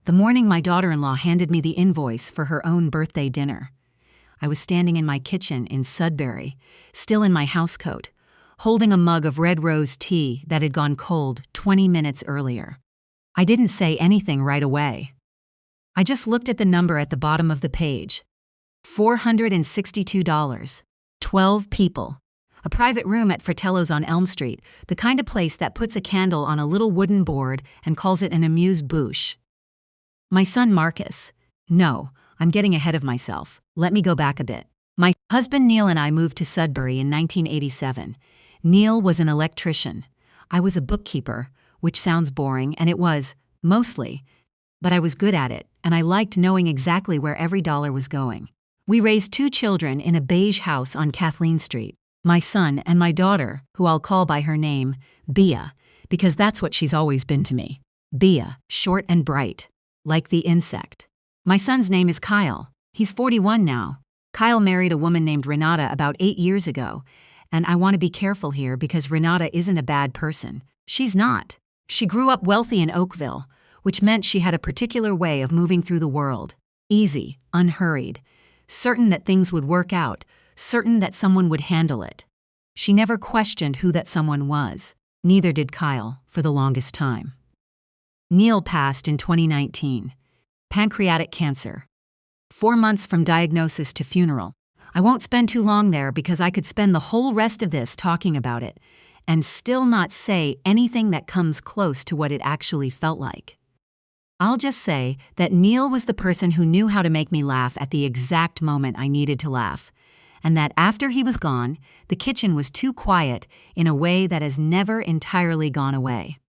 The morning my daughter-in-law handed me the invoice for her own birthday dinner. I was standing in my kitchen in Sudbury, still in my housecoat, holding a mug of red rose tea that had gone cold 20 minutes earlier. I didn't say anything right away. I just looked at the number at the bottom of the page. $462. 12 people. A private room at Fratello's on Elm Street, the kind of place that puts a candle on a little wooden board and calls it an amuse-bouche. My son Marcus. No, I'm getting ahead of myself. Let me go back a bit. My husband Neil and I moved to Sudbury in 1987. Neil was an electrician. I was a bookkeeper, which sounds boring, and it was, mostly. But I was good at it, and I liked knowing exactly where every dollar was going. We raised 2 children in a beige house on Kathleen Street. My son and my daughter, who I'll call by her name, Bea, because that's what she's always been to me. Bea, short and bright, like the insect. My son's name is Kyle. He's 41 now. Kyle married a woman named Renata about 8 years ago, and I want to be careful here because Renata isn't a bad person. She's not. She grew up wealthy in Oakville, which meant she had a particular way of moving through the world. Easy, unhurried, certain that things would work out, certain that someone would handle it. She never questioned who that someone was. Neither did Kyle, for the longest time. Neil passed in 2019. Pancreatic cancer. 4 months from diagnosis to funeral. I won't spend too long there because I could spend the whole rest of this talking about it and still not say anything that comes close to what it actually felt like. I'll just say that Neil was the person who knew how to make me laugh at the exact moment I needed to laugh, and that after he was gone, the kitchen was too quiet in a way that has never entirely gone away.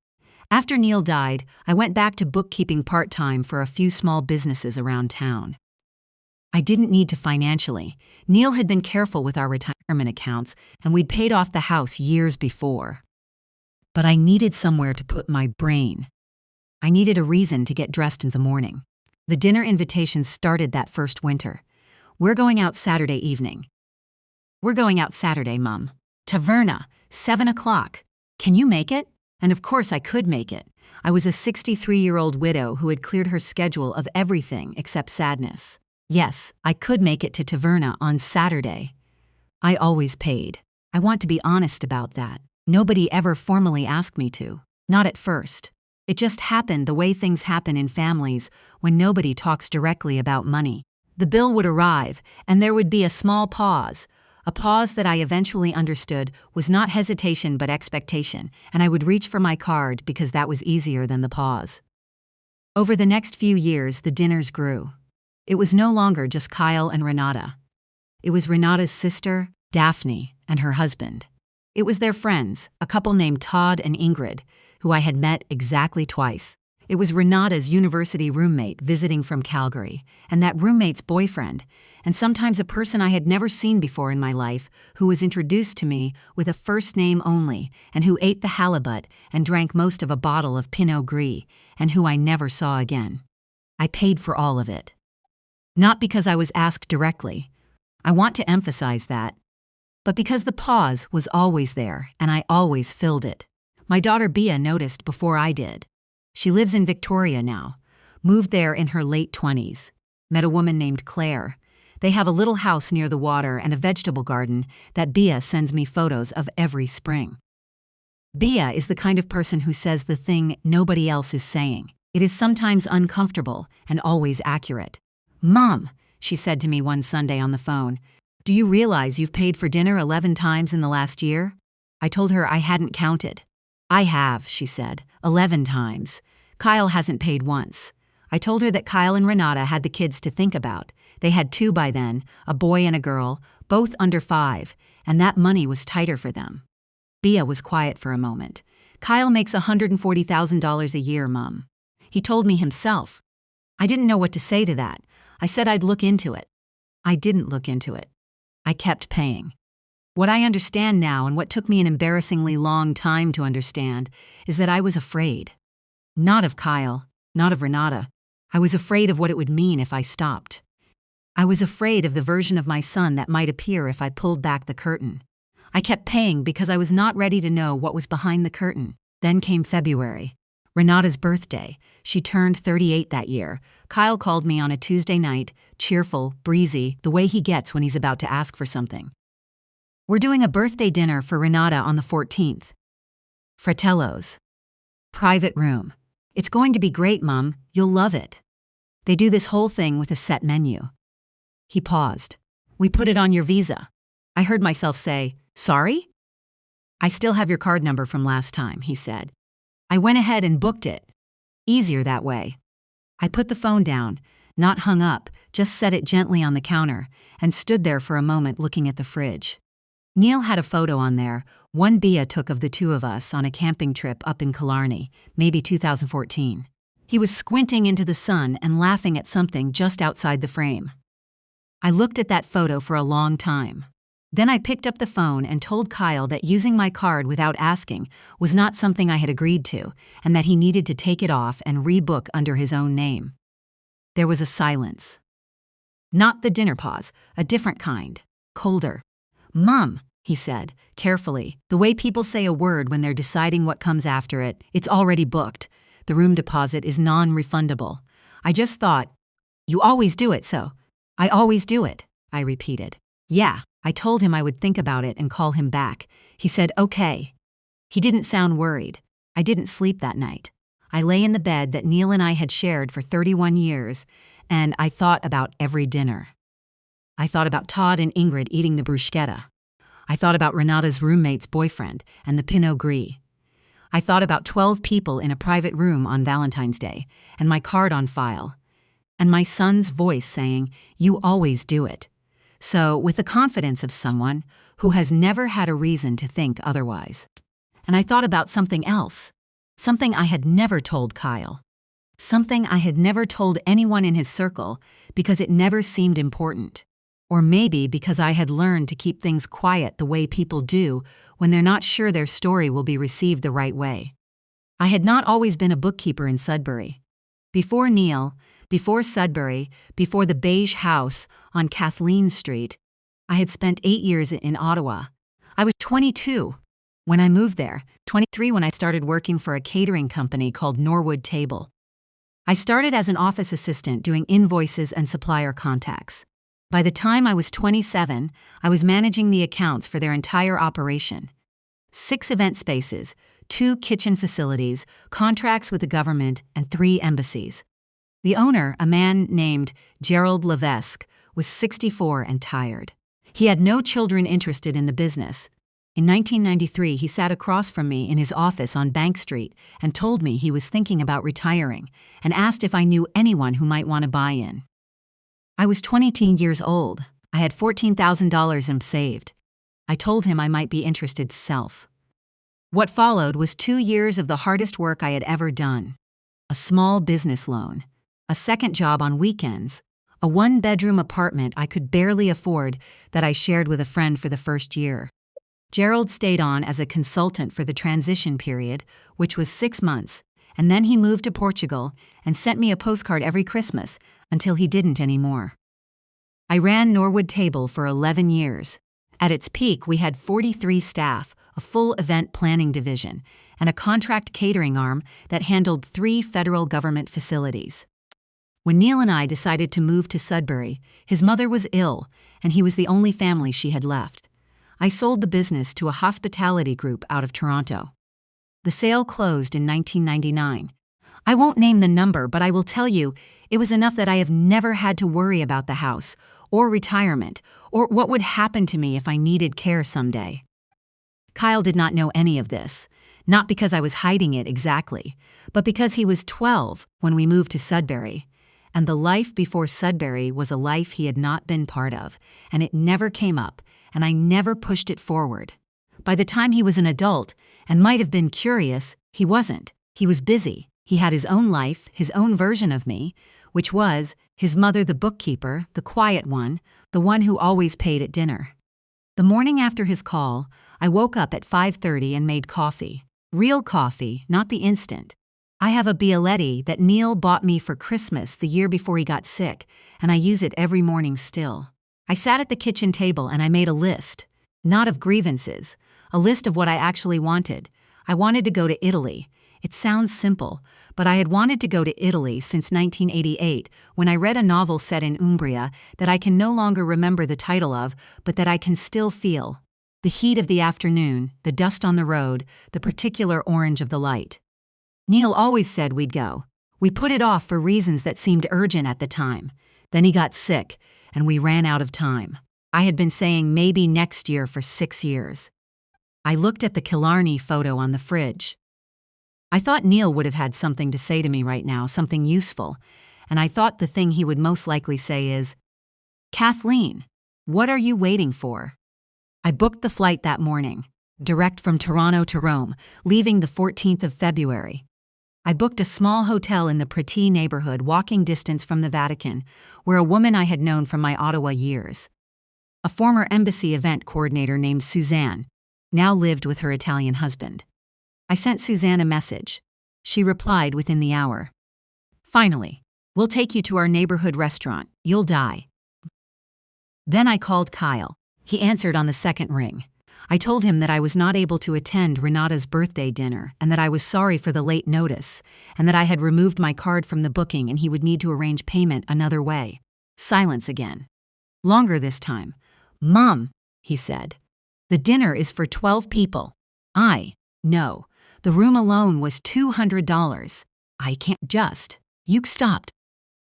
After Neil died, I went back to bookkeeping part-time for a few small businesses around town. I didn't need to financially. Neil had been careful with our retirement accounts, and we'd paid off the house years before. But I needed somewhere to put my brain. I needed a reason to get dressed in the morning. The dinner invitations started that first winter. We're going out Saturday evening. We're going out Saturday, Mum. Taverna, 7 o'clock. Can you make it? And of course I could make it. I was a 63-year-old widow who had cleared her schedule of everything except sadness. Yes, I could make it to Taverna on Saturday. I always paid. I want to be honest about that. Nobody ever formally asked me to. Not at first. It just happened the way things happen in families when nobody talks directly about money. The bill would arrive, and there would be a small pause. A pause that I eventually understood was not hesitation but expectation, and I would reach for my card because that was easier than the pause. Over the next few years, the dinners grew. It was no longer just Kyle and Renata. It was Renata's sister, Daphne, and her husband. It was their friends, a couple named Todd and Ingrid, who I had met exactly twice. It was Renata's university roommate visiting from Calgary, and that roommate's boyfriend, and sometimes a person I had never seen before in my life who was introduced to me with a first name only and who ate the halibut and drank most of a bottle of Pinot Gris and who I never saw again. I paid for all of it. Not because I was asked directly. I want to emphasize that. But because the pause was always there and I always filled it. My daughter Bea noticed before I did. She lives in Victoria now, moved there in her late 20s. Met a woman named Claire. They have a little house near the water and a vegetable garden that Bea sends me photos of every spring. Bea is the kind of person who says the thing nobody else is saying. It is sometimes uncomfortable and always accurate. "Mom," she said to me one Sunday on the phone, "do you realize you've paid for dinner 11 times in the last year?" I told her I hadn't counted. "I have," she said, 11 times. Kyle hasn't paid once. I told her that Kyle and Renata had the kids to think about. They had 2 by then, a boy and a girl, both under 5, and that money was tighter for them. Bea was quiet for a moment. "Kyle makes $140,000 a year, Mum. He told me himself." I didn't know what to say to that. I said I'd look into it. I didn't look into it. I kept paying. What I understand now, and what took me an embarrassingly long time to understand, is that I was afraid. Not of Kyle, not of Renata. I was afraid of what it would mean if I stopped. I was afraid of the version of my son that might appear if I pulled back the curtain. I kept paying because I was not ready to know what was behind the curtain. Then came February. Renata's birthday. She turned 38 that year. Kyle called me on a Tuesday night, cheerful, breezy, the way he gets when he's about to ask for something. We're doing a birthday dinner for Renata on the 14th. Fratello's. Private room. It's going to be great, Mum. You'll love it. They do this whole thing with a set menu. He paused. We put it on your visa. I heard myself say, sorry? I still have your card number from last time, he said. I went ahead and booked it. Easier that way. I put the phone down, not hung up, just set it gently on the counter, and stood there for a moment looking at the fridge. Neil had a photo on there, one Bia took of the two of us on a camping trip up in Killarney, maybe 2014. He was squinting into the sun and laughing at something just outside the frame. I looked at that photo for a long time. Then I picked up the phone and told Kyle that using my card without asking was not something I had agreed to, and that he needed to take it off and rebook under his own name. There was a silence. Not the dinner pause, a different kind, colder. Mum, he said, carefully, the way people say a word when they're deciding what comes after it, it's already booked. The room deposit is non-refundable. I just thought, you always do it, so. I always do it, I repeated. Yeah, I told him I would think about it and call him back. He said, okay. He didn't sound worried. I didn't sleep that night. I lay in the bed that Neil and I had shared for 31 years, and I thought about every dinner. I thought about Todd and Ingrid eating the bruschetta. I thought about Renata's roommate's boyfriend and the Pinot Gris. I thought about 12 people in a private room on Valentine's Day, and my card on file, and my son's voice saying, you always do it. So, with the confidence of someone who has never had a reason to think otherwise. And I thought about something else, something I had never told Kyle, something I had never told anyone in his circle because it never seemed important. Or maybe because I had learned to keep things quiet the way people do when they're not sure their story will be received the right way. I had not always been a bookkeeper in Sudbury. Before Neil, before Sudbury, before the beige house on Kathleen Street, I had spent 8 years in Ottawa. I was 22 when I moved there, 23 when I started working for a catering company called Norwood Table. I started as an office assistant doing invoices and supplier contacts. By the time I was 27, I was managing the accounts for their entire operation. 6 event spaces, 2 kitchen facilities, contracts with the government, and 3 embassies. The owner, a man named Gerald Levesque, was 64 and tired. He had no children interested in the business. In 1993, he sat across from me in his office on Bank Street and told me he was thinking about retiring and asked if I knew anyone who might want to buy in. I was 22 years old. I had $14,000 saved. I told him I might be interested self. What followed was 2 years of the hardest work I had ever done. A small business loan, a second job on weekends, a 1-bedroom apartment I could barely afford that I shared with a friend for the first year. Gerald stayed on as a consultant for the transition period, which was 6 months, and then he moved to Portugal and sent me a postcard every Christmas until he didn't anymore. I ran Norwood Table for 11 years. At its peak, we had 43 staff, a full event planning division, and a contract catering arm that handled 3 federal government facilities. When Neil and I decided to move to Sudbury, his mother was ill, and he was the only family she had left. I sold the business to a hospitality group out of Toronto. The sale closed in 1999. I won't name the number, but I will tell you, it was enough that I have never had to worry about the house, or retirement, or what would happen to me if I needed care someday. Kyle did not know any of this, not because I was hiding it exactly, but because he was 12 when we moved to Sudbury, and the life before Sudbury was a life he had not been part of, and it never came up, and I never pushed it forward. By the time he was an adult, and might have been curious, he wasn't. He was busy. He had his own life, his own version of me, which was his mother, the bookkeeper, the quiet one, the one who always paid at dinner. The morning after his call, I woke up at 5:30 and made coffee. Real coffee, not the instant. I have a Bialetti that Neil bought me for Christmas the year before he got sick, and I use it every morning still. I sat at the kitchen table and I made a list, not of grievances, a list of what I actually wanted. I wanted to go to Italy. It sounds simple, but I had wanted to go to Italy since 1988 when I read a novel set in Umbria that I can no longer remember the title of, but that I can still feel. The heat of the afternoon, the dust on the road, the particular orange of the light. Neil always said we'd go. We put it off for reasons that seemed urgent at the time. Then he got sick, and we ran out of time. I had been saying maybe next year for 6 years. I looked at the Killarney photo on the fridge. I thought Neil would have had something to say to me right now, something useful, and I thought the thing he would most likely say is, "Kathleen, what are you waiting for?" I booked the flight that morning, direct from Toronto to Rome, leaving the 14th of February. I booked a small hotel in the Prati neighborhood, walking distance from the Vatican, where a woman I had known from my Ottawa years, a former embassy event coordinator named Suzanne, now lived with her Italian husband. I sent Suzanne a message. She replied within the hour. "Finally, we'll take you to our neighborhood restaurant. You'll die." Then I called Kyle. He answered on the second ring. I told him that I was not able to attend Renata's birthday dinner and that I was sorry for the late notice and that I had removed my card from the booking and he would need to arrange payment another way. Silence again. Longer this time. "Mom," he said, "the dinner is for 12 people. No. The room alone was $200. I can't just. You stopped."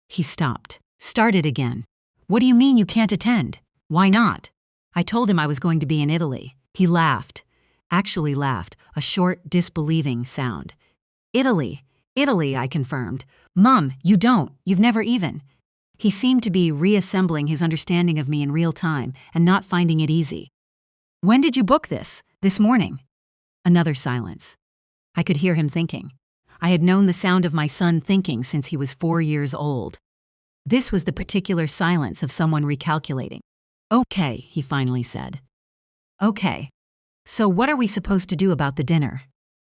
He stopped. Started again. "What do you mean you can't attend? Why not?" I told him I was going to be in Italy. He laughed. Actually laughed, a short, disbelieving sound. Italy, I confirmed. "Mom, you don't. You've never even." He seemed to be reassembling his understanding of me in real time and not finding it easy. "When did you book this? This morning?" Another silence. I could hear him thinking. I had known the sound of my son thinking since he was 4 years old. This was the particular silence of someone recalculating. "Okay," he finally said. "Okay. So what are we supposed to do about the dinner?"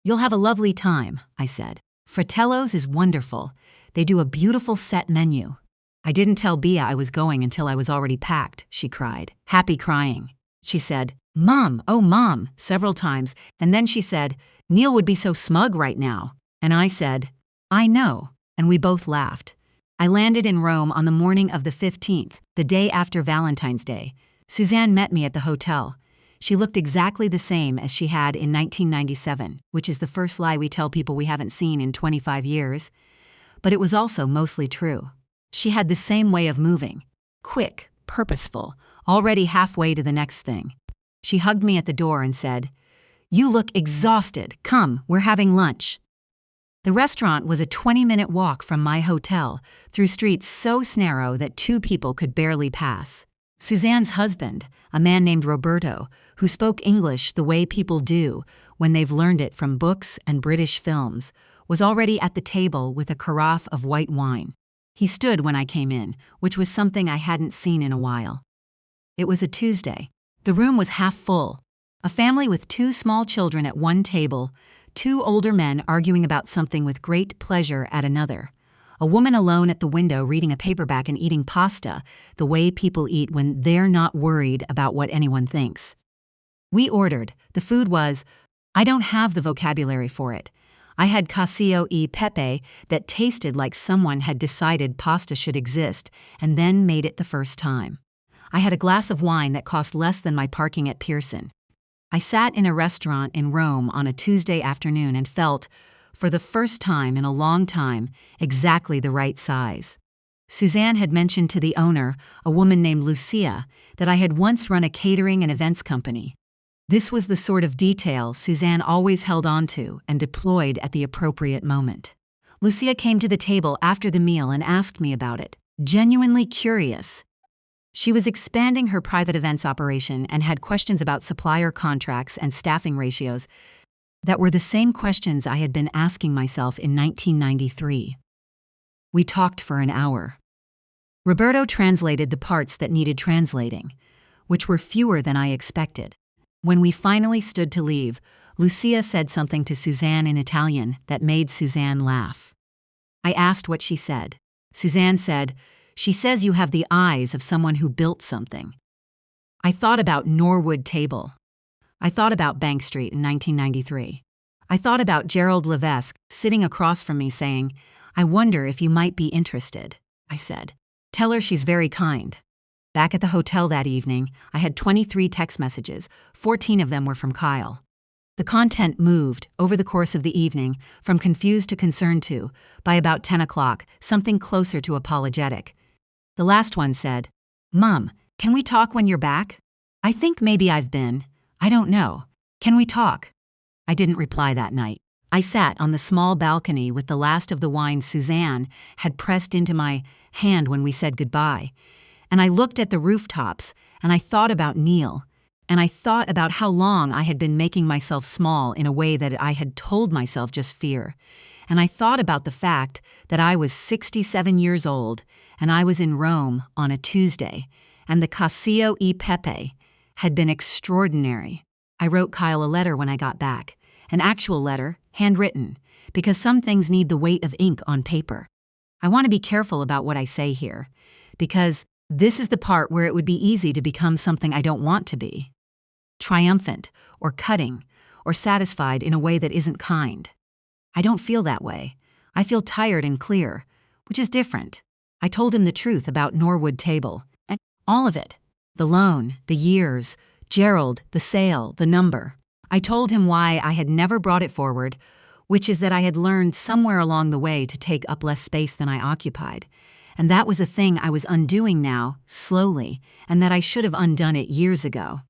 "You'll have a lovely time," I said. "Fratello's is wonderful. They do a beautiful set menu." "I didn't tell Bea I was going until I was already packed," she cried, happy crying. She said, "Mom, oh Mom," several times, and then she said, "Neil would be so smug right now." And I said, "I know," and we both laughed. I landed in Rome on the morning of the 15th, the day after Valentine's Day. Suzanne met me at the hotel. She looked exactly the same as she had in 1997, which is the first lie we tell people we haven't seen in 25 years. But it was also mostly true. She had the same way of moving. Quick, purposeful, already halfway to the next thing. She hugged me at the door and said, "You look exhausted. Come, we're having lunch." The restaurant was a 20-minute walk from my hotel, through streets so narrow that 2 people could barely pass. Suzanne's husband, a man named Roberto, who spoke English the way people do when they've learned it from books and British films, was already at the table with a carafe of white wine. He stood when I came in, which was something I hadn't seen in a while. It was a Tuesday. The room was half full. A family with 2 small children at one table, 2 older men arguing about something with great pleasure at another. A woman alone at the window reading a paperback and eating pasta, the way people eat when they're not worried about what anyone thinks. We ordered. The food was, I don't have the vocabulary for it. I had cacio e pepe that tasted like someone had decided pasta should exist and then made it the first time. I had a glass of wine that cost less than my parking at Pearson. I sat in a restaurant in Rome on a Tuesday afternoon and felt, for the first time in a long time, exactly the right size. Suzanne had mentioned to the owner, a woman named Lucia, that I had once run a catering and events company. This was the sort of detail Suzanne always held on to and deployed at the appropriate moment. Lucia came to the table after the meal and asked me about it, genuinely curious. She was expanding her private events operation and had questions about supplier contracts and staffing ratios that were the same questions I had been asking myself in 1993. We talked for an hour. Roberto translated the parts that needed translating, which were fewer than I expected. When we finally stood to leave, Lucia said something to Suzanne in Italian that made Suzanne laugh. I asked what she said. Suzanne said, "She says you have the eyes of someone who built something." I thought about Norwood Table. I thought about Bank Street in 1993. I thought about Gerald Levesque sitting across from me saying, "I wonder if you might be interested." I said, "Tell her she's very kind." Back at the hotel that evening, I had 23 text messages. 14 of them were from Kyle. The content moved, over the course of the evening, from confused to concerned to, by about 10 o'clock, something closer to apologetic. The last one said, "Mom, can we talk when you're back? I think maybe I've been. I don't know. Can we talk?" I didn't reply that night. I sat on the small balcony with the last of the wine Suzanne had pressed into my hand when we said goodbye, and I looked at the rooftops, and I thought about Neil, and I thought about how long I had been making myself small in a way that I had told myself just fear, and I thought about the fact that I was 67 years old, and I was in Rome on a Tuesday, and the Cassio e Pepe had been extraordinary. I wrote Kyle a letter when I got back, an actual letter, handwritten, because some things need the weight of ink on paper. I want to be careful about what I say here, because this is the part where it would be easy to become something I don't want to be. Triumphant, or cutting, or satisfied in a way that isn't kind. I don't feel that way. I feel tired and clear, which is different. I told him the truth about Norwood Table, and all of it. The loan, the years, Gerald, the sale, the number. I told him why I had never brought it forward, which is that I had learned somewhere along the way to take up less space than I occupied. And that was a thing I was undoing now, slowly, and that I should have undone it years ago.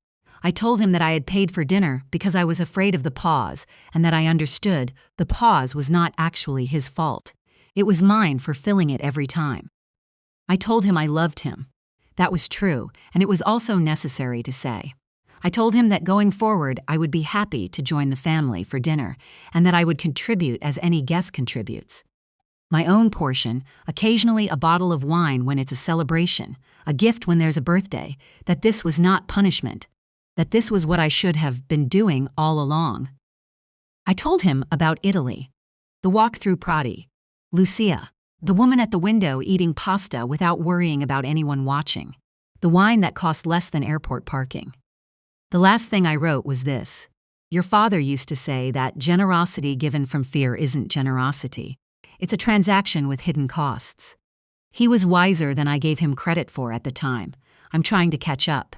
I told him that I had paid for dinner because I was afraid of the pause, and that I understood the pause was not actually his fault. It was mine for filling it every time. I told him I loved him. That was true, and it was also necessary to say. I told him that going forward I would be happy to join the family for dinner, and that I would contribute as any guest contributes. My own portion, occasionally a bottle of wine when it's a celebration, a gift when there's a birthday, that this was not punishment, that this was what I should have been doing all along. I told him about Italy, the walk through Prati, Lucia, the woman at the window eating pasta without worrying about anyone watching, the wine that cost less than airport parking. The last thing I wrote was this: "Your father used to say that generosity given from fear isn't generosity. It's a transaction with hidden costs. He was wiser than I gave him credit for at the time. I'm trying to catch up."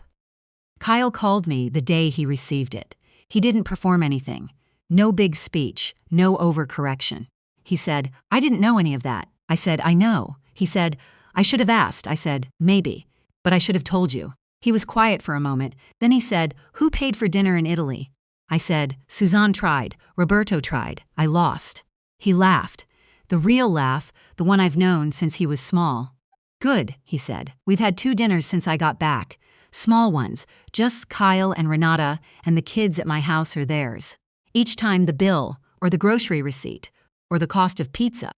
Kyle called me the day he received it. He didn't perform anything. No big speech, no overcorrection. He said, "I didn't know any of that." I said, "I know." He said, "I should have asked." I said, "Maybe, but I should have told you." He was quiet for a moment. Then he said, "Who paid for dinner in Italy?" I said, "Suzanne tried. Roberto tried. I lost." He laughed. The real laugh, the one I've known since he was small. "Good," he said. "We've had 2 dinners since I got back. Small ones, just Kyle and Renata, and the kids at my house or theirs. Each time the bill, or the grocery receipt, or the cost of pizza,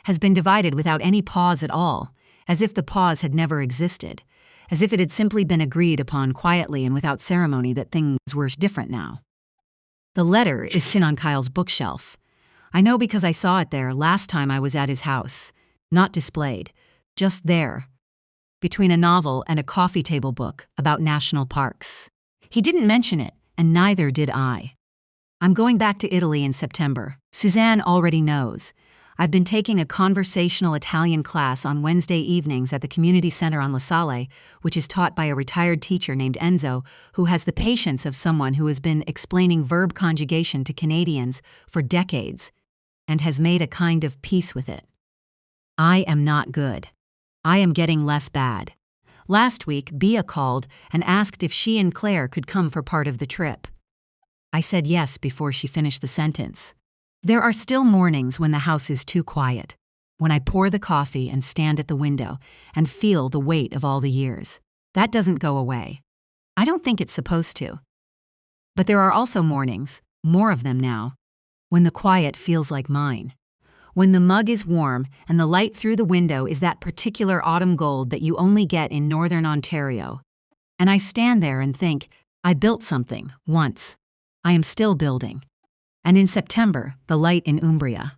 has been divided without any pause at all, as if the pause had never existed, as if it had simply been agreed upon quietly and without ceremony that things were different now." The letter is sitting on Kyle's bookshelf. I know because I saw it there last time I was at his house. Not displayed, just there, between a novel and a coffee table book about national parks. He didn't mention it, and neither did I. I'm going back to Italy in September. Suzanne already knows. I've been taking a conversational Italian class on Wednesday evenings at the community center on La Salle, which is taught by a retired teacher named Enzo, who has the patience of someone who has been explaining verb conjugation to Canadians for decades, and has made a kind of peace with it. I am not good. I am getting less bad. Last week, Bea called and asked if she and Claire could come for part of the trip. I said yes before she finished the sentence. There are still mornings when the house is too quiet, when I pour the coffee and stand at the window and feel the weight of all the years. That doesn't go away. I don't think it's supposed to. But there are also mornings, more of them now, when the quiet feels like mine. When the mug is warm and the light through the window is that particular autumn gold that you only get in northern Ontario. And I stand there and think, I built something once. I am still building. And in September, the light in Umbria.